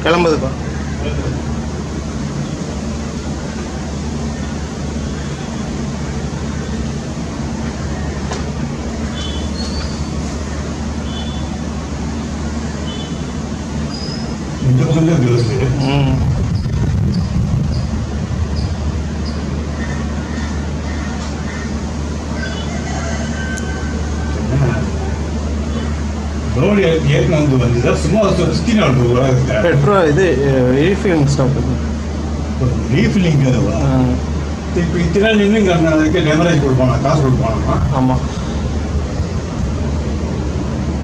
கிளம்புதுப்பா. Petrol இது refilling stop. Refilling இப்போ இத்தனை நின்று டெமரேஜ் கொடுப்பாங்க, காசு கொடுப்பாங்கம்மா. ஆமாம்.